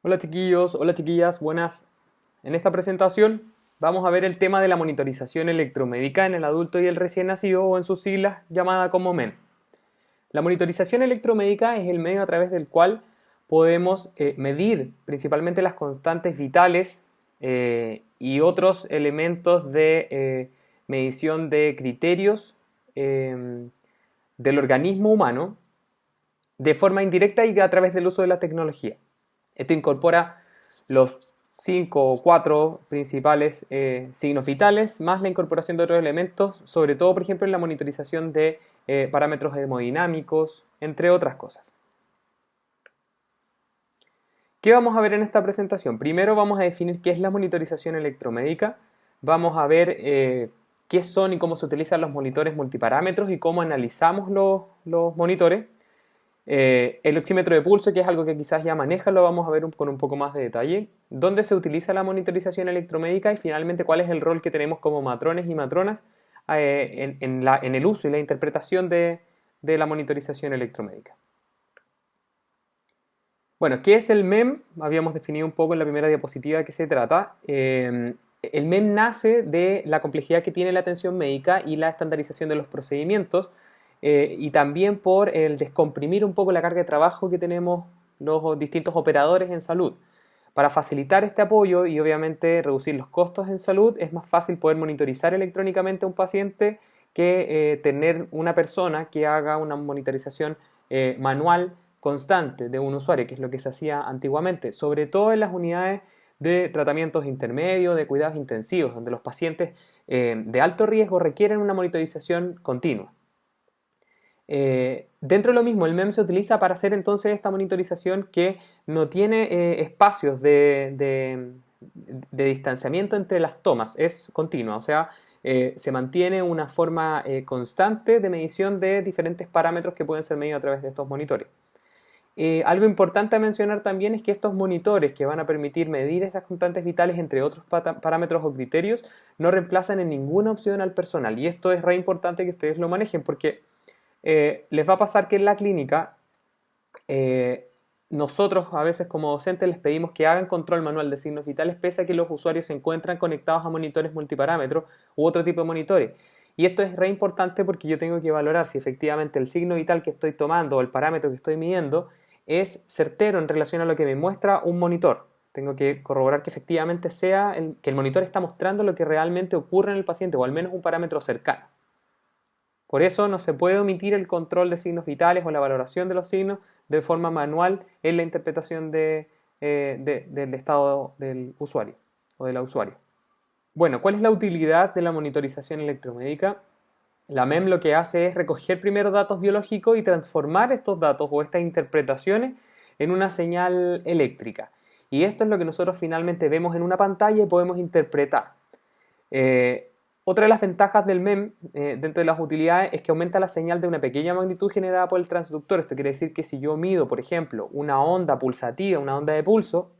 Hola chiquillos, hola chiquillas, buenas. En esta presentación vamos a ver el tema de la monitorización electromédica en el adulto y el recién nacido o en sus siglas llamada como MEM. La monitorización electromédica es el medio a través del cual podemos medir principalmente las constantes vitales y otros elementos de medición de criterios del organismo humano de forma indirecta y a través del uso de la tecnología. Esto incorpora los 5 o 4 principales signos vitales, más la incorporación de otros elementos, sobre todo, por ejemplo, en la monitorización de parámetros hemodinámicos, entre otras cosas. ¿Qué vamos a ver en esta presentación? Primero vamos a definir qué es la monitorización electromédica, vamos a ver qué son y cómo se utilizan los monitores multiparámetros y cómo analizamos los monitores. El oxímetro de pulso, que es algo que quizás ya maneja, lo vamos a ver con un poco más de detalle. ¿Dónde se utiliza la monitorización electromédica? Y finalmente, ¿cuál es el rol que tenemos como matrones y matronas en el uso y la interpretación de la monitorización electromédica? Bueno, ¿qué es el MEM? Habíamos definido un poco en la primera diapositiva de qué se trata. El MEM nace de la complejidad que tiene la atención médica y la estandarización de los procedimientos y también por el descomprimir un poco la carga de trabajo que tenemos los distintos operadores en salud. Para facilitar este apoyo y obviamente reducir los costos en salud, es más fácil poder monitorizar electrónicamente a un paciente que tener una persona que haga una monitorización manual constante de un usuario, que es lo que se hacía antiguamente, sobre todo en las unidades de tratamientos intermedios, de cuidados intensivos, donde los pacientes de alto riesgo requieren una monitorización continua. Dentro de lo mismo, el MEM se utiliza para hacer entonces esta monitorización que no tiene espacios de distanciamiento entre las tomas, es continua, o sea, se mantiene una forma constante de medición de diferentes parámetros que pueden ser medidos a través de estos monitores. Algo importante a mencionar también es que estos monitores que van a permitir medir estas constantes vitales entre otros parámetros o criterios no reemplazan en ninguna opción al personal, y esto es re importante que ustedes lo manejen porque les va a pasar que en la clínica eh, nosotros a veces como docentes les pedimos que hagan control manual de signos vitales pese a que los usuarios se encuentran conectados a monitores multiparámetros u otro tipo de monitores. Y esto es re importante porque yo tengo que valorar si efectivamente el signo vital que estoy tomando o el parámetro que estoy midiendo es certero en relación a lo que me muestra un monitor. Tengo que corroborar que efectivamente que el monitor está mostrando lo que realmente ocurre en el paciente o al menos un parámetro cercano. Por eso no se puede omitir el control de signos vitales o la valoración de los signos de forma manual en la interpretación del estado del usuario o de la usuaria. Bueno, ¿cuál es la utilidad de la monitorización electromédica? La MEM lo que hace es recoger primero datos biológicos y transformar estos datos o estas interpretaciones en una señal eléctrica. Y esto es lo que nosotros finalmente vemos en una pantalla y podemos interpretar. Eh, Otra de las ventajas del MEM dentro de las utilidades es que aumenta la señal de una pequeña magnitud generada por el transductor. Esto quiere decir que si yo mido, por ejemplo, una onda pulsativa, una onda de pulso,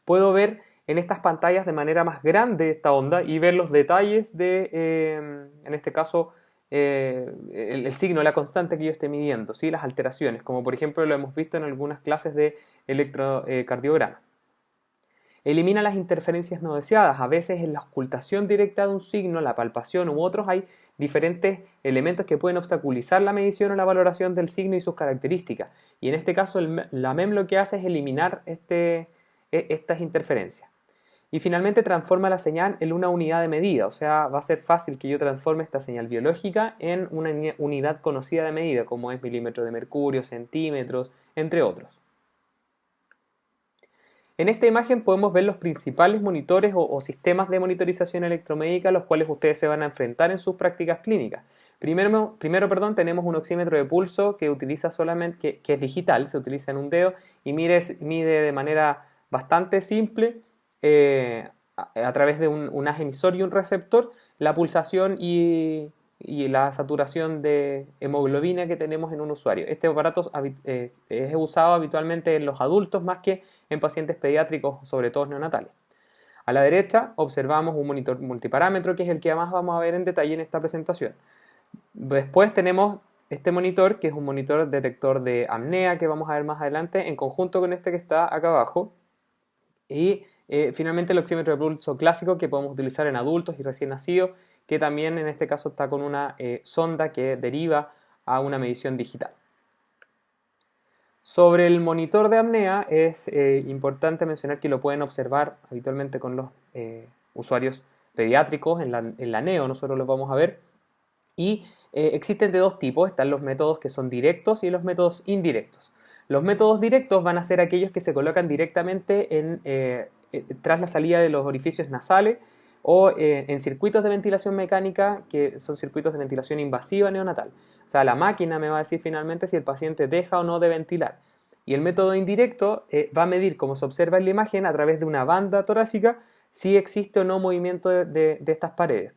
puedo ver en estas pantallas de manera más grande esta onda y ver los detalles en este caso, el signo, la constante que yo esté midiendo, ¿sí? Las alteraciones, como por ejemplo lo hemos visto en algunas clases de electrocardiograma. Elimina las interferencias no deseadas. A veces en la ocultación directa de un signo, la palpación u otros, hay diferentes elementos que pueden obstaculizar la medición o la valoración del signo y sus características. Y en este caso la MEM lo que hace es eliminar estas interferencias. Y finalmente transforma la señal en una unidad de medida, o sea, va a ser fácil que yo transforme esta señal biológica en una unidad conocida de medida, como es milímetros de mercurio, centímetros, entre otros. En esta imagen podemos ver los principales monitores o sistemas de monitorización electromédica a los cuales ustedes se van a enfrentar en sus prácticas clínicas. Primero, tenemos un oxímetro de pulso que utiliza solamente, que es digital, se utiliza en un dedo y mide de manera bastante simple a través de un haz emisor y un receptor la pulsación y la saturación de hemoglobina que tenemos en un usuario. Este aparato es usado habitualmente en los adultos más que en pacientes pediátricos, sobre todo neonatales. A la derecha observamos un monitor multiparámetro, que es el que más vamos a ver en detalle en esta presentación. Después tenemos este monitor, que es un monitor detector de apnea, que vamos a ver más adelante, en conjunto con este que está acá abajo, Y finalmente el oxímetro de pulso clásico que podemos utilizar en adultos y recién nacidos, que también en este caso está con una sonda que deriva a una medición digital. Sobre el monitor de apnea es importante mencionar que lo pueden observar habitualmente con los usuarios pediátricos en la NEO, nosotros los vamos a ver. Y existen de dos tipos, están los métodos que son directos y los métodos indirectos. Los métodos directos van a ser aquellos que se colocan directamente tras la salida de los orificios nasales o en circuitos de ventilación mecánica, que son circuitos de ventilación invasiva neonatal. O sea, la máquina me va a decir finalmente si el paciente deja o no de ventilar. Y el método indirecto va a medir, como se observa en la imagen, a través de una banda torácica, si existe o no movimiento de estas paredes.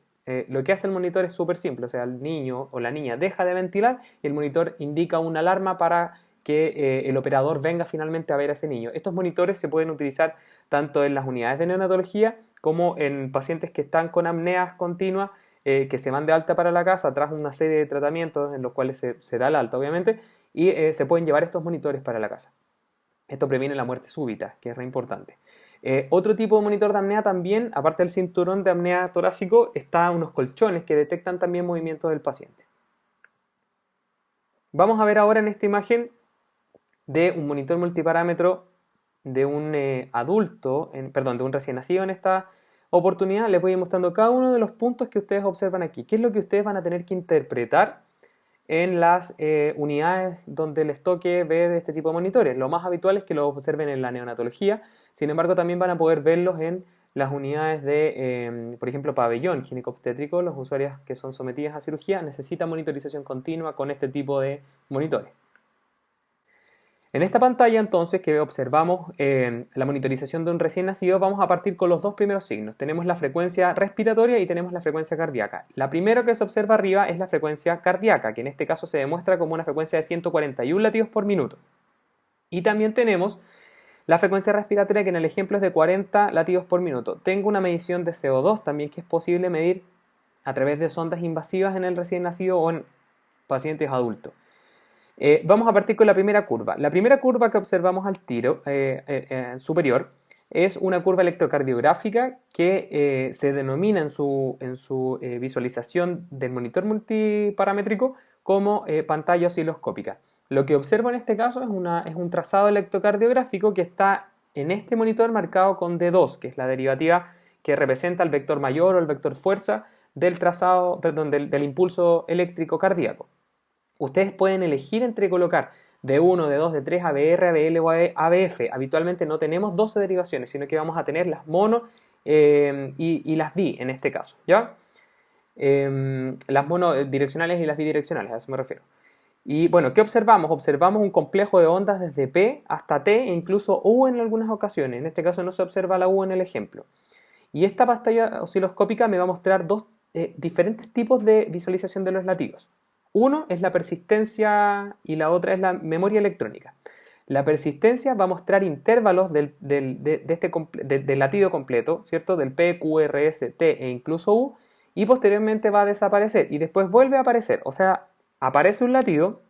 Lo que hace el monitor es súper simple, o sea, el niño o la niña deja de ventilar y el monitor indica una alarma para que el operador venga finalmente a ver a ese niño. Estos monitores se pueden utilizar tanto en las unidades de neonatología como en pacientes que están con apneas continuas, que se van de alta para la casa tras una serie de tratamientos en los cuales se da el alta, obviamente, y se pueden llevar estos monitores para la casa. Esto previene la muerte súbita, que es re importante. Otro tipo de monitor de apnea también, aparte del cinturón de apnea torácico, está unos colchones que detectan también movimientos del paciente. Vamos a ver ahora en esta imagen de un monitor multiparámetro de un adulto, de un recién nacido en esta oportunidad. Les voy a ir mostrando cada uno de los puntos que ustedes observan aquí. ¿Qué es lo que ustedes van a tener que interpretar en las unidades donde les toque ver este tipo de monitores? Lo más habitual es que los observen en la neonatología, sin embargo también van a poder verlos en las unidades de, por ejemplo, pabellón ginecobstétrico. Los usuarios que son sometidas a cirugía necesitan monitorización continua con este tipo de monitores. En esta pantalla entonces que observamos la monitorización de un recién nacido, vamos a partir con los dos primeros signos. Tenemos la frecuencia respiratoria y tenemos la frecuencia cardíaca. La primera que se observa arriba es la frecuencia cardíaca, que en este caso se demuestra como una frecuencia de 141 latidos por minuto. Y también tenemos la frecuencia respiratoria, que en el ejemplo es de 40 latidos por minuto. Tengo una medición de CO2 también que es posible medir a través de sondas invasivas en el recién nacido o en pacientes adultos. Vamos a partir con la primera curva. La primera curva que observamos al tiro superior es una curva electrocardiográfica que se denomina en su visualización del monitor multiparamétrico como pantalla osciloscópica. Lo que observo en este caso es un trazado electrocardiográfico que está en este monitor marcado con D2, que es la derivativa que representa el vector mayor o el vector fuerza del trazado, perdón, del impulso eléctrico cardíaco. Ustedes pueden elegir entre colocar D1, D2, D3, ABR, ABL o ABF. Habitualmente no tenemos 12 derivaciones, sino que vamos a tener las mono y las bi en este caso, ¿ya? Las monodireccionales y las bidireccionales, a eso me refiero. Y bueno, ¿qué observamos? Observamos un complejo de ondas desde P hasta T e incluso U en algunas ocasiones. En este caso no se observa la U en el ejemplo. Y esta pantalla osciloscópica me va a mostrar dos diferentes tipos de visualización de los latidos. Uno es la persistencia y la otra es la memoria electrónica. La persistencia va a mostrar intervalos del latido completo, ¿cierto? Del P, Q, R, S, T e incluso U, y posteriormente va a desaparecer y después vuelve a aparecer. O sea, aparece un latido,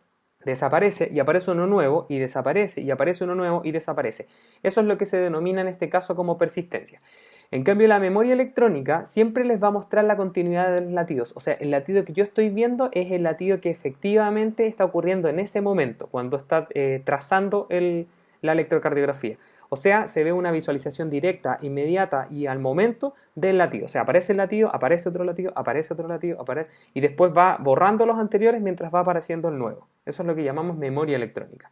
desaparece y aparece uno nuevo y desaparece y aparece uno nuevo y desaparece. Eso es lo que se denomina en este caso como persistencia. En cambio, la memoria electrónica siempre les va a mostrar la continuidad de los latidos. O sea, el latido que yo estoy viendo es el latido que efectivamente está ocurriendo en ese momento, cuando está trazando la electrocardiografía. O sea, se ve una visualización directa, inmediata y al momento del latido. O sea, aparece el latido, aparece otro latido, aparece otro latido, aparece, y después va borrando los anteriores mientras va apareciendo el nuevo. Eso es lo que llamamos memoria electrónica.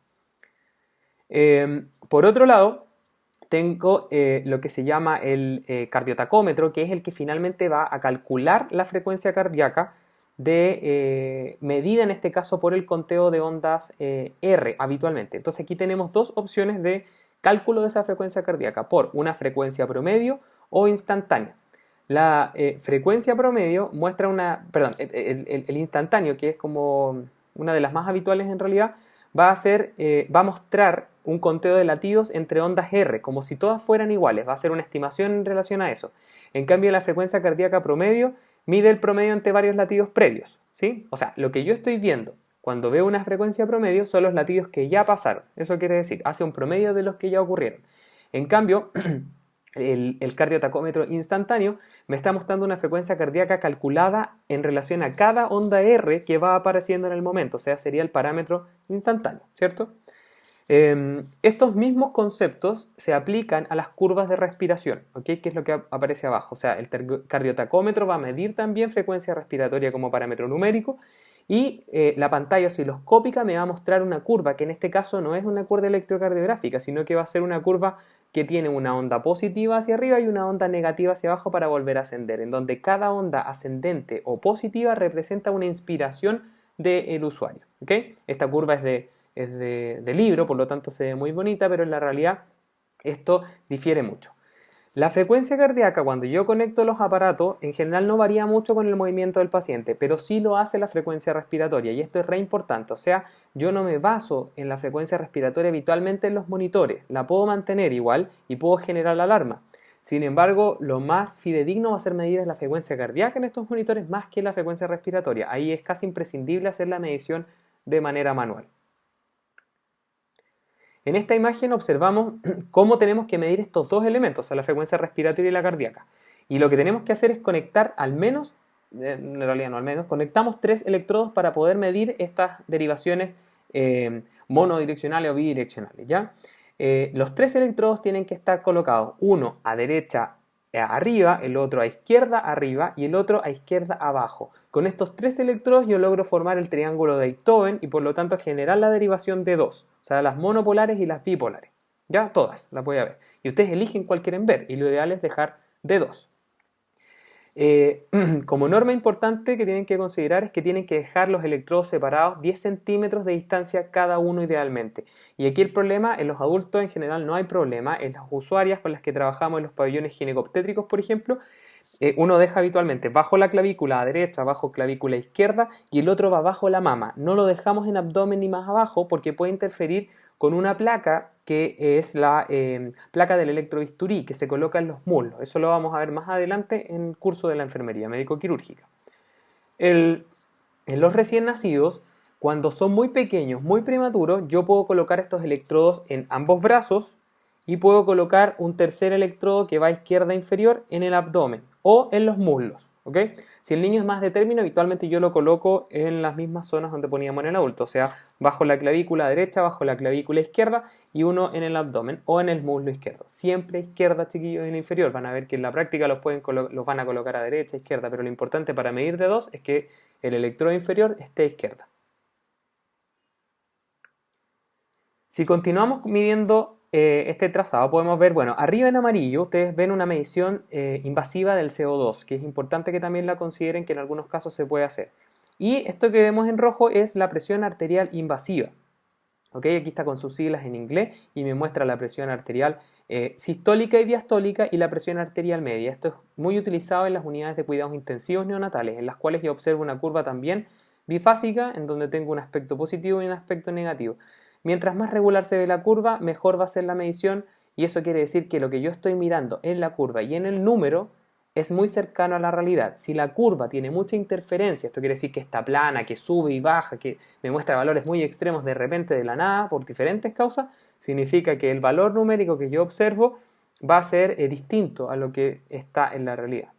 Por otro lado, tengo lo que se llama el cardiotacómetro, que es el que finalmente va a calcular la frecuencia cardíaca medida en este caso por el conteo de ondas R habitualmente. Entonces aquí tenemos dos opciones de cálculo de esa frecuencia cardíaca, por una frecuencia promedio o instantánea. La frecuencia promedio muestra el instantáneo, que es como una de las más habituales en realidad, va a mostrar un conteo de latidos entre ondas R, como si todas fueran iguales, va a ser una estimación en relación a eso. En cambio, la frecuencia cardíaca promedio mide el promedio entre varios latidos previos, ¿sí? O sea, lo que yo estoy viendo cuando veo una frecuencia promedio son los latidos que ya pasaron. Eso quiere decir, hace un promedio de los que ya ocurrieron. En cambio, el cardiotacómetro instantáneo me está mostrando una frecuencia cardíaca calculada en relación a cada onda R que va apareciendo en el momento, o sea, sería el parámetro instantáneo, ¿cierto? Estos mismos conceptos se aplican a las curvas de respiración, ¿ok? Que es lo que aparece abajo. O sea, el cardiotacómetro va a medir también frecuencia respiratoria como parámetro numérico y la pantalla osciloscópica me va a mostrar una curva que en este caso no es una curva electrocardiográfica, sino que va a ser una curva que tiene una onda positiva hacia arriba y una onda negativa hacia abajo para volver a ascender, en donde cada onda ascendente o positiva representa una inspiración del usuario, ¿ok? Esta curva es de libro, por lo tanto se ve muy bonita, pero en la realidad esto difiere mucho. La frecuencia cardíaca cuando yo conecto los aparatos en general no varía mucho con el movimiento del paciente, pero sí lo hace la frecuencia respiratoria y esto es re importante, o sea, yo no me baso en la frecuencia respiratoria habitualmente en los monitores, la puedo mantener igual y puedo generar la alarma. Sin embargo, lo más fidedigno va a ser medir la frecuencia cardíaca en estos monitores más que la frecuencia respiratoria. Ahí es casi imprescindible hacer la medición de manera manual. En esta imagen observamos cómo tenemos que medir estos dos elementos, la frecuencia respiratoria y la cardíaca. Y lo que tenemos que hacer es conectar al menos, en realidad no al menos, conectamos 3 electrodos para poder medir estas derivaciones monodireccionales o bidireccionales, ¿ya? Los 3 electrodos tienen que estar colocados, uno a derecha arriba, el otro a izquierda arriba y el otro a izquierda abajo. Con estos 3 electrodos yo logro formar el triángulo de Einthoven y por lo tanto generar la derivación de 2, o sea, las monopolares y las bipolares. Ya, todas las voy a ver. Y ustedes eligen cuál quieren ver y lo ideal es dejar de 2. Como norma importante que tienen que considerar es que tienen que dejar los electrodos separados 10 centímetros de distancia cada uno idealmente. Y aquí el problema, en los adultos en general no hay problema, en las usuarias con las que trabajamos en los pabellones ginecobstétricos, por ejemplo, uno deja habitualmente bajo la clavícula a derecha, bajo clavícula izquierda y el otro va bajo la mama. No lo dejamos en abdomen ni más abajo porque puede interferir con una placa que es la placa del electrobisturí que se coloca en los muslos. Eso lo vamos a ver más adelante en el curso de la enfermería médico-quirúrgica. En los recién nacidos, cuando son muy pequeños, muy prematuros, yo puedo colocar estos electrodos en ambos brazos y puedo colocar un tercer electrodo que va a izquierda inferior en el abdomen o en los muslos, ¿ok? Si el niño es más de término, habitualmente yo lo coloco en las mismas zonas donde poníamos en el adulto, o sea, bajo la clavícula derecha, bajo la clavícula izquierda y uno en el abdomen o en el muslo izquierdo. Siempre izquierda, chiquillos, en el inferior. Van a ver que en la práctica los van a colocar a derecha, izquierda, pero lo importante para medir de 2 es que el electrodo inferior esté a izquierda. Si continuamos midiendo este trazado, podemos ver, bueno, arriba en amarillo ustedes ven una medición invasiva del CO2, que es importante que también la consideren, que en algunos casos se puede hacer. Y esto que vemos en rojo es la presión arterial invasiva. ¿Ok? Aquí está con sus siglas en inglés y me muestra la presión arterial sistólica y diastólica y la presión arterial media. Esto es muy utilizado en las unidades de cuidados intensivos neonatales, en las cuales yo observo una curva también bifásica, en donde tengo un aspecto positivo y un aspecto negativo. Mientras más regular se ve la curva, mejor va a ser la medición y eso quiere decir que lo que yo estoy mirando en la curva y en el número es muy cercano a la realidad. Si la curva tiene mucha interferencia, esto quiere decir que está plana, que sube y baja, que me muestra valores muy extremos de repente de la nada por diferentes causas, significa que el valor numérico que yo observo va a ser distinto a lo que está en la realidad.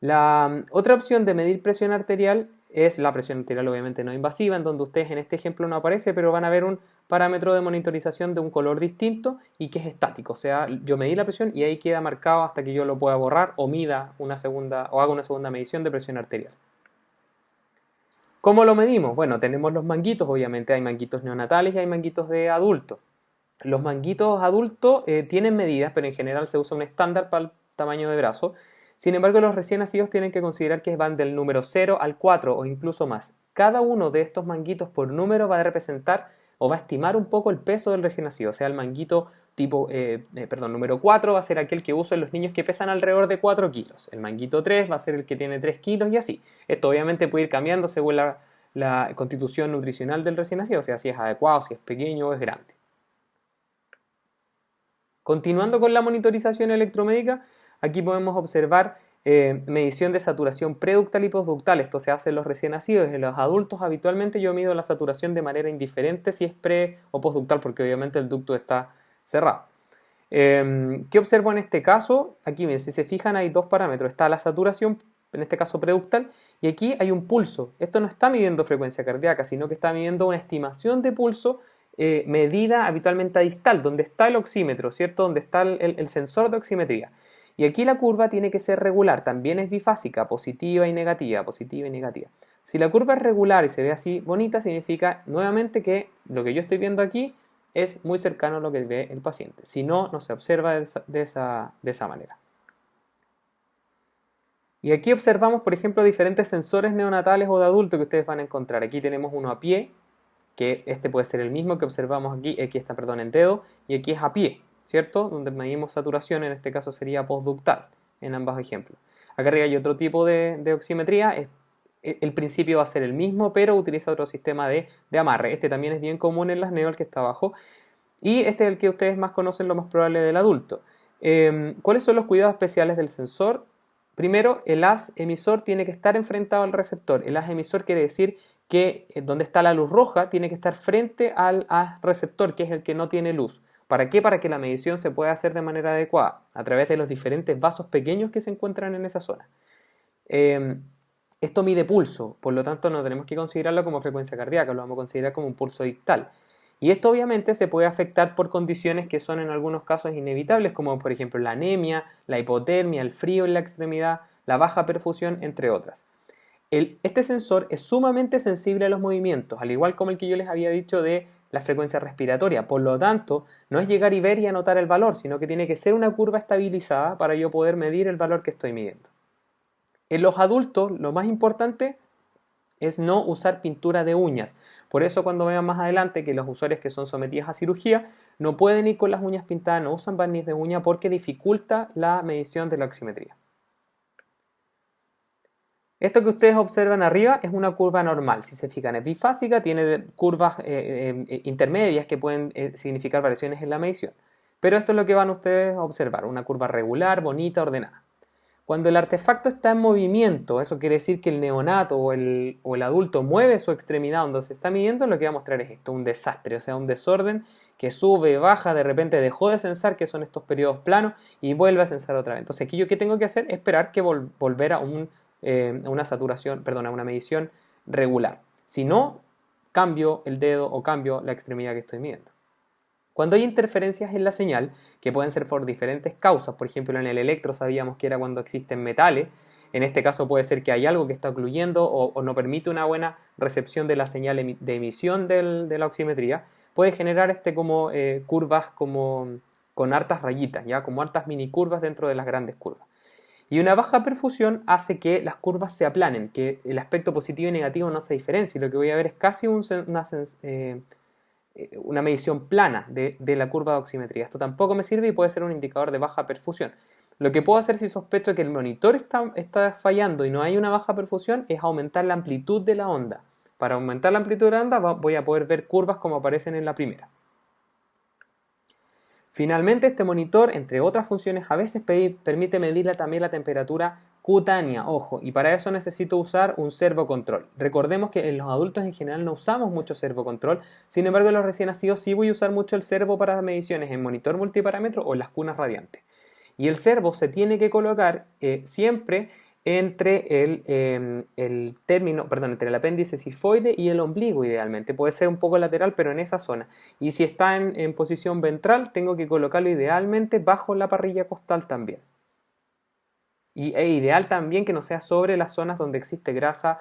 La otra opción de medir presión arterial es la presión arterial obviamente no invasiva, en donde ustedes en este ejemplo no aparece, pero van a ver un parámetro de monitorización de un color distinto y que es estático, o sea, yo medí la presión y ahí queda marcado hasta que yo lo pueda borrar o mida una segunda o haga una segunda medición de presión arterial. ¿Cómo lo medimos? Bueno, tenemos los manguitos, obviamente hay manguitos neonatales y hay manguitos de adultos. Los manguitos adultos tienen medidas, pero en general se usa un estándar para el tamaño de brazo. Sin embargo, los recién nacidos tienen que considerar que van del número 0 al 4 o incluso más. Cada uno de estos manguitos por número va a representar o va a estimar un poco el peso del recién nacido. O sea, el manguito número 4 va a ser aquel que usan los niños que pesan alrededor de 4 kilos. El manguito 3 va a ser el que tiene 3 kilos y así. Esto obviamente puede ir cambiando según la constitución nutricional del recién nacido, o sea, si es adecuado, si es pequeño o es grande. Continuando con la monitorización electromédica, aquí podemos observar medición de saturación preductal y postductal. Esto se hace en los recién nacidos. En los adultos habitualmente yo mido la saturación de manera indiferente si es pre o postductal, porque obviamente el ducto está cerrado. ¿Qué observo en este caso? Aquí bien, si se fijan hay dos parámetros, está la saturación, en este caso preductal, y aquí hay un pulso. Esto no está midiendo frecuencia cardíaca, sino que está midiendo una estimación de pulso medida habitualmente a distal, donde está el oxímetro, ¿cierto? Donde está el sensor de oximetría. Y aquí la curva tiene que ser regular, también es bifásica, positiva y negativa, positiva y negativa. Si la curva es regular y se ve así bonita, significa nuevamente que lo que yo estoy viendo aquí es muy cercano a lo que ve el paciente. Si no, no se observa de esa manera. Y aquí observamos, por ejemplo, diferentes sensores neonatales o de adulto que ustedes van a encontrar. Aquí tenemos uno a pie, que este puede ser el mismo que observamos aquí está, perdón, en dedo, y aquí es a pie, ¿cierto? Donde medimos saturación, en este caso sería postductal, en ambos ejemplos. Acá arriba hay otro tipo de oximetría, el principio va a ser el mismo, pero utiliza otro sistema de amarre. Este también es bien común en las neo, el que está abajo, y este es el que ustedes más conocen, lo más probable del adulto. ¿Cuáles son los cuidados especiales del sensor? Primero, el haz emisor tiene que estar enfrentado al receptor. El haz emisor quiere decir que donde está la luz roja tiene que estar frente al haz receptor, que es el que no tiene luz. ¿Para qué? Para que la medición se pueda hacer de manera adecuada, a través de los diferentes vasos pequeños que se encuentran en esa zona. Esto mide pulso, por lo tanto no tenemos que considerarlo como frecuencia cardíaca, lo vamos a considerar como un pulso distal. Y esto obviamente se puede afectar por condiciones que son en algunos casos inevitables, como por ejemplo la anemia, la hipotermia, el frío en la extremidad, la baja perfusión, entre otras. Este sensor es sumamente sensible a los movimientos, al igual como el que yo les había dicho de la frecuencia respiratoria. Por lo tanto, no es llegar y ver y anotar el valor, sino que tiene que ser una curva estabilizada para yo poder medir el valor que estoy midiendo. En los adultos, lo más importante es no usar pintura de uñas. Por eso cuando vean más adelante que los usuarios que son sometidos a cirugía no pueden ir con las uñas pintadas, no usan barniz de uña porque dificulta la medición de la oximetría. Esto que ustedes observan arriba es una curva normal, si se fijan es bifásica, tiene curvas intermedias que pueden significar variaciones en la medición. Pero esto es lo que van ustedes a observar, una curva regular, bonita, ordenada. Cuando el artefacto está en movimiento, eso quiere decir que el neonato o el adulto mueve su extremidad donde se está midiendo, lo que va a mostrar es esto, un desastre, o sea, un desorden que sube, baja, de repente dejó de censar, que son estos periodos planos, y vuelve a censar otra vez. Entonces aquí yo que tengo que hacer es esperar que volver a una saturación, perdón, a una medición regular. Si no, cambio el dedo o cambio la extremidad que estoy midiendo. Cuando hay interferencias en la señal, que pueden ser por diferentes causas, por ejemplo en el electro sabíamos que era cuando existen metales, en este caso puede ser que hay algo que está ocluyendo o no permite una buena recepción de la señal de emisión de la oximetría, puede generar como curvas con hartas rayitas, ¿ya? Como hartas mini curvas dentro de las grandes curvas. Y una baja perfusión hace que las curvas se aplanen, que el aspecto positivo y negativo no se diferencie. Lo que voy a ver es casi una medición plana de la curva de oximetría. Esto tampoco me sirve y puede ser un indicador de baja perfusión. Lo que puedo hacer si sospecho que el monitor está fallando y no hay una baja perfusión es aumentar la amplitud de la onda. Para aumentar la amplitud de la onda voy a poder ver curvas como aparecen en la primera. Finalmente, este monitor, entre otras funciones, a veces permite medir también la temperatura cutánea, ojo, y para eso necesito usar un servocontrol. Recordemos que en los adultos en general no usamos mucho servocontrol, sin embargo en los recién nacidos sí voy a usar mucho el servo para mediciones en monitor multiparámetro o en las cunas radiantes. Y el servo se tiene que colocar siempre entre entre el apéndice sifoide y el ombligo idealmente. Puede ser un poco lateral, pero en esa zona. Y si está en posición ventral, tengo que colocarlo idealmente bajo la parrilla costal también. E ideal también que no sea sobre las zonas donde existe grasa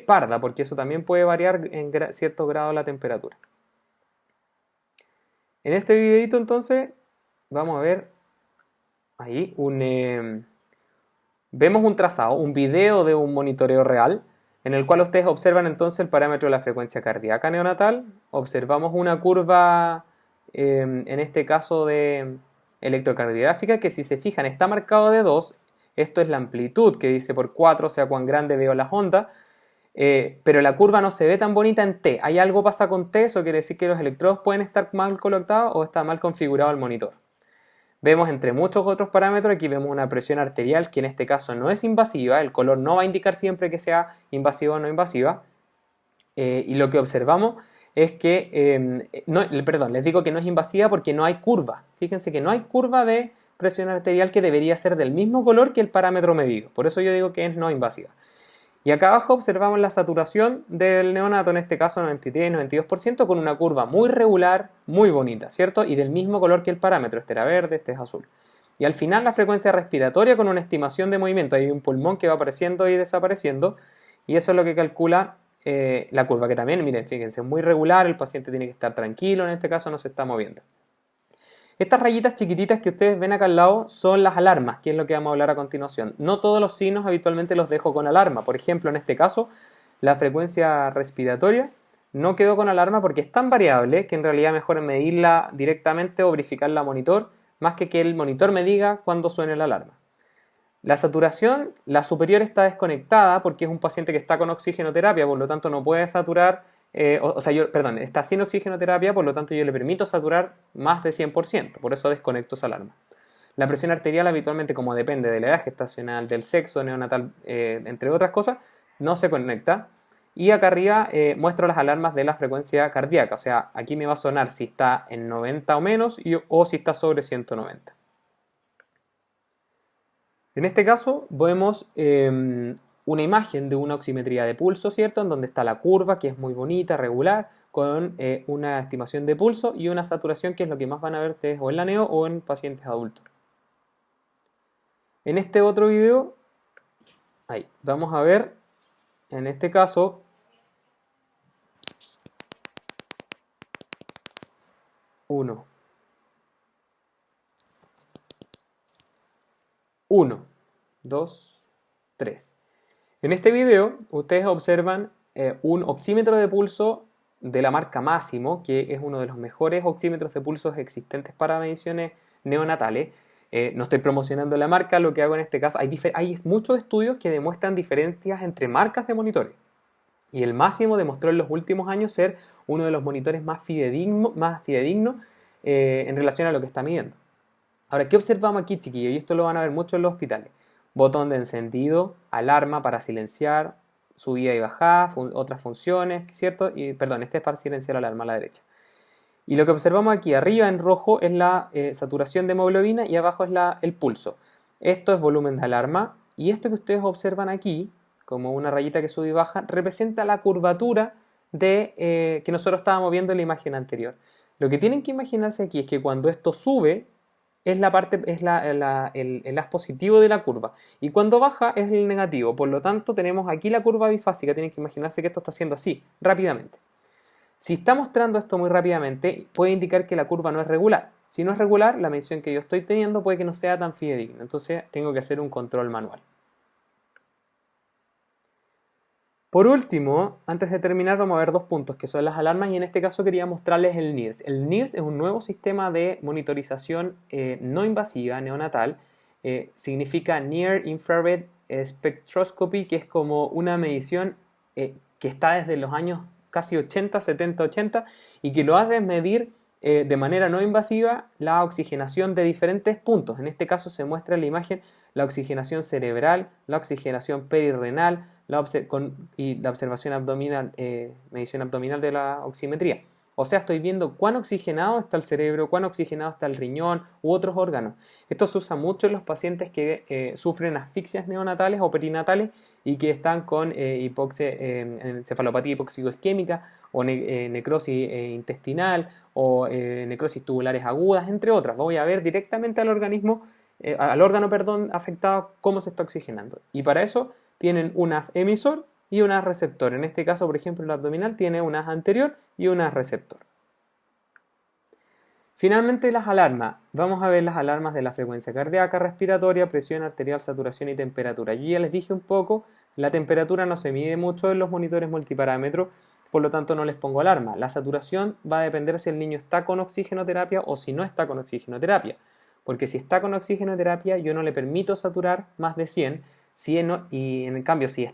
parda, porque eso también puede variar en cierto grado la temperatura. En este videito entonces vamos a ver ahí vemos un trazado, un video de un monitoreo real en el cual ustedes observan entonces el parámetro de la frecuencia cardíaca neonatal, observamos una curva en este caso de electrocardiográfica que si se fijan está marcado de 2, esto es la amplitud que dice por 4, o sea cuán grande veo las ondas, pero la curva no se ve tan bonita en T. ¿Hay algo pasa con T? Eso quiere decir que los electrodos pueden estar mal colocados o está mal configurado el monitor. Vemos entre muchos otros parámetros, aquí vemos una presión arterial que en este caso no es invasiva, el color no va a indicar siempre que sea invasiva o no invasiva, y lo que observamos es que, perdón, les digo que no es invasiva porque no hay curva. Fíjense que no hay curva de presión arterial que debería ser del mismo color que el parámetro medido. Por eso yo digo que es no invasiva. Y acá abajo observamos la saturación del neonato, en este caso 93-92%, con una curva muy regular, muy bonita, ¿cierto? Y del mismo color que el parámetro, este era verde, este es azul. Y al final la frecuencia respiratoria con una estimación de movimiento, hay un pulmón que va apareciendo y desapareciendo, y eso es lo que calcula la curva, que también, miren, fíjense, es muy regular, el paciente tiene que estar tranquilo, en este caso no se está moviendo. Estas rayitas chiquititas que ustedes ven acá al lado son las alarmas, que es lo que vamos a hablar a continuación. No todos los signos habitualmente los dejo con alarma. Por ejemplo, en este caso, la frecuencia respiratoria no quedó con alarma porque es tan variable que en realidad mejor es medirla directamente o verificarla a monitor, más que el monitor me diga cuándo suene la alarma. La saturación, la superior está desconectada porque es un paciente que está con oxigenoterapia, por lo tanto no puede saturar, está sin oxigenoterapia, por lo tanto yo le permito saturar más de 100%, por eso desconecto esa alarma. La presión arterial habitualmente, como depende de la edad gestacional, del sexo neonatal, entre otras cosas, no se conecta. Y acá arriba muestro las alarmas de la frecuencia cardíaca, o sea, aquí me va a sonar si está en 90 o menos o si está sobre 190. En este caso vemos una imagen de una oximetría de pulso, ¿cierto? En donde está la curva, que es muy bonita, regular, con una estimación de pulso y una saturación, que es lo que más van a ver ustedes o en la neo o en pacientes adultos. En este otro video, ahí, vamos a ver, en este caso, 1, 2, 3. En este video ustedes observan un oxímetro de pulso de la marca Masimo, que es uno de los mejores oxímetros de pulsos existentes para mediciones neonatales. No estoy promocionando la marca, lo que hago en este caso, hay muchos estudios que demuestran diferencias entre marcas de monitores. Y el Masimo demostró en los últimos años ser uno de los monitores más fidedignos en relación a lo que está midiendo. Ahora, ¿qué observamos aquí, chiquillos? Y esto lo van a ver mucho en los hospitales. Botón de encendido, alarma para silenciar, subida y bajada, otras funciones, ¿cierto? Perdón, este es para silenciar la alarma a la derecha. Y lo que observamos aquí arriba en rojo es la saturación de hemoglobina y abajo es el pulso. Esto es volumen de alarma y esto que ustedes observan aquí, como una rayita que sube y baja, representa la curvatura que nosotros estábamos viendo en la imagen anterior. Lo que tienen que imaginarse aquí es que cuando esto sube, es el haz positivo de la curva. Y cuando baja es el negativo. Por lo tanto, tenemos aquí la curva bifásica. Tienen que imaginarse que esto está haciendo así, rápidamente. Si está mostrando esto muy rápidamente, puede indicar que la curva no es regular. Si no es regular, la medición que yo estoy teniendo puede que no sea tan fidedigna. Entonces, tengo que hacer un control manual. Por último, antes de terminar, vamos a ver dos puntos que son las alarmas y en este caso quería mostrarles el NIRS. El NIRS es un nuevo sistema de monitorización no invasiva neonatal. Significa Near Infrared Spectroscopy, que es como una medición que está desde los años casi 80, 70, 80 y que lo hace es medir de manera no invasiva la oxigenación de diferentes puntos. En este caso se muestra en la imagen la oxigenación cerebral, la oxigenación perirrenal, y la observación abdominal, medición abdominal de la oximetría. O sea, estoy viendo cuán oxigenado está el cerebro, cuán oxigenado está el riñón u otros órganos. Esto se usa mucho en los pacientes que sufren asfixias neonatales o perinatales y que están con encefalopatía hipóxico-isquémica o necrosis intestinal o necrosis tubulares agudas, entre otras. Voy a ver directamente al órgano afectado cómo se está oxigenando. Y para eso tienen un haz emisor y un haz receptor. En este caso, por ejemplo, el abdominal tiene un haz anterior y un haz receptor. Finalmente, las alarmas. Vamos a ver las alarmas de la frecuencia cardíaca, respiratoria, presión arterial, saturación y temperatura. Yo ya les dije un poco, la temperatura no se mide mucho en los monitores multiparámetros, por lo tanto no les pongo alarma. La saturación va a depender si el niño está con oxigenoterapia o si no está con oxigenoterapia. Porque si está con oxigenoterapia, yo no le permito saturar más de 100, y en cambio, si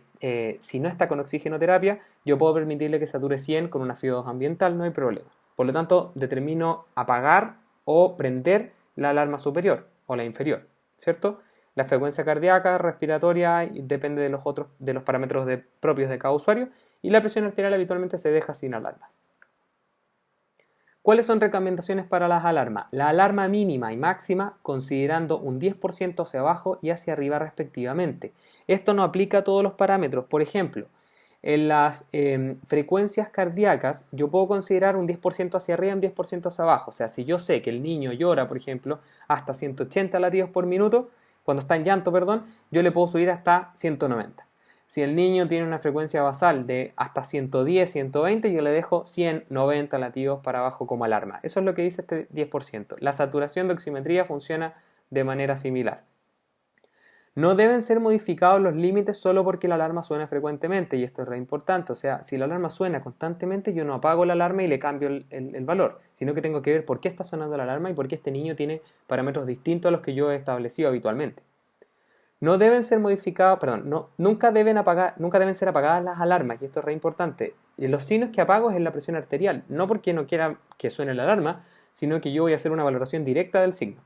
no está con oxigenoterapia, yo puedo permitirle que sature 100 con una FIO2 ambiental, no hay problema. Por lo tanto, determino apagar o prender la alarma superior o la inferior, ¿cierto? La frecuencia cardíaca, respiratoria, depende de los parámetros propios de cada usuario, y la presión arterial habitualmente se deja sin alarma. ¿Cuáles son recomendaciones para las alarmas? La alarma mínima y máxima considerando un 10% hacia abajo y hacia arriba respectivamente. Esto no aplica a todos los parámetros. Por ejemplo, en las frecuencias cardíacas yo puedo considerar un 10% hacia arriba y un 10% hacia abajo. O sea, si yo sé que el niño llora, por ejemplo, hasta 180 latidos por minuto, cuando está en llanto, perdón, yo le puedo subir hasta 190. Si el niño tiene una frecuencia basal de hasta 110, 120, yo le dejo 190 latidos para abajo como alarma. Eso es lo que dice este 10%. La saturación de oximetría funciona de manera similar. No deben ser modificados los límites solo porque la alarma suena frecuentemente, y esto es re importante. O sea, si la alarma suena constantemente, yo no apago la alarma y le cambio el valor, sino que tengo que ver por qué está sonando la alarma y por qué este niño tiene parámetros distintos a los que yo he establecido habitualmente. No deben ser modificados, perdón, nunca deben ser apagadas las alarmas, y esto es re importante. Y los signos que apago es en la presión arterial, no porque no quiera que suene la alarma, sino que yo voy a hacer una valoración directa del signo.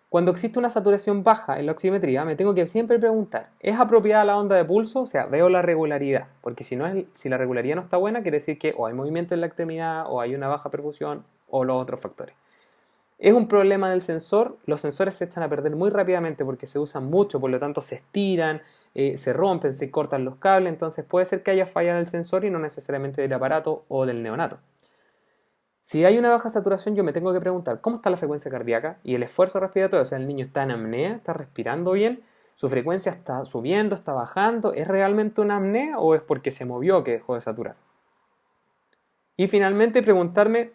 Cuando existe una saturación baja en la oximetría, me tengo que siempre preguntar, ¿es apropiada la onda de pulso? O sea, veo la regularidad, porque si la regularidad no está buena, quiere decir que o hay movimiento en la extremidad, o hay una baja perfusión, o los otros factores. ¿Es un problema del sensor? Los sensores se echan a perder muy rápidamente porque se usan mucho, por lo tanto se estiran, se rompen, se cortan los cables, entonces puede ser que haya falla del sensor y no necesariamente del aparato o del neonato. Si hay una baja saturación, yo me tengo que preguntar cómo está la frecuencia cardíaca y el esfuerzo respiratorio. O sea, el niño está en apnea, está respirando bien, su frecuencia está subiendo, está bajando. ¿Es realmente una apnea o es porque se movió que dejó de saturar? Y finalmente preguntarme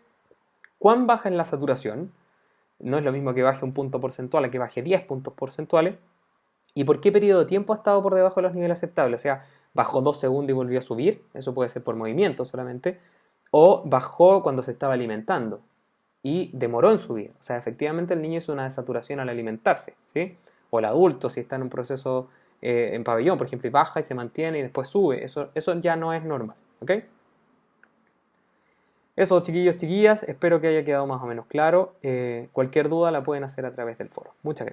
cuán baja es la saturación. No es lo mismo que baje un punto porcentual a que baje 10 puntos porcentuales. ¿Y por qué periodo de tiempo ha estado por debajo de los niveles aceptables? O sea, bajó 2 segundos y volvió a subir. Eso puede ser por movimiento solamente. O bajó cuando se estaba alimentando y demoró en subir. O sea, efectivamente el niño hizo una desaturación al alimentarse, ¿sí? O el adulto, si está en un proceso en pabellón, por ejemplo, y baja y se mantiene y después sube. Eso ya no es normal, ¿ok? Eso, chiquillos, chiquillas, espero que haya quedado más o menos claro. Cualquier duda la pueden hacer a través del foro. Muchas gracias.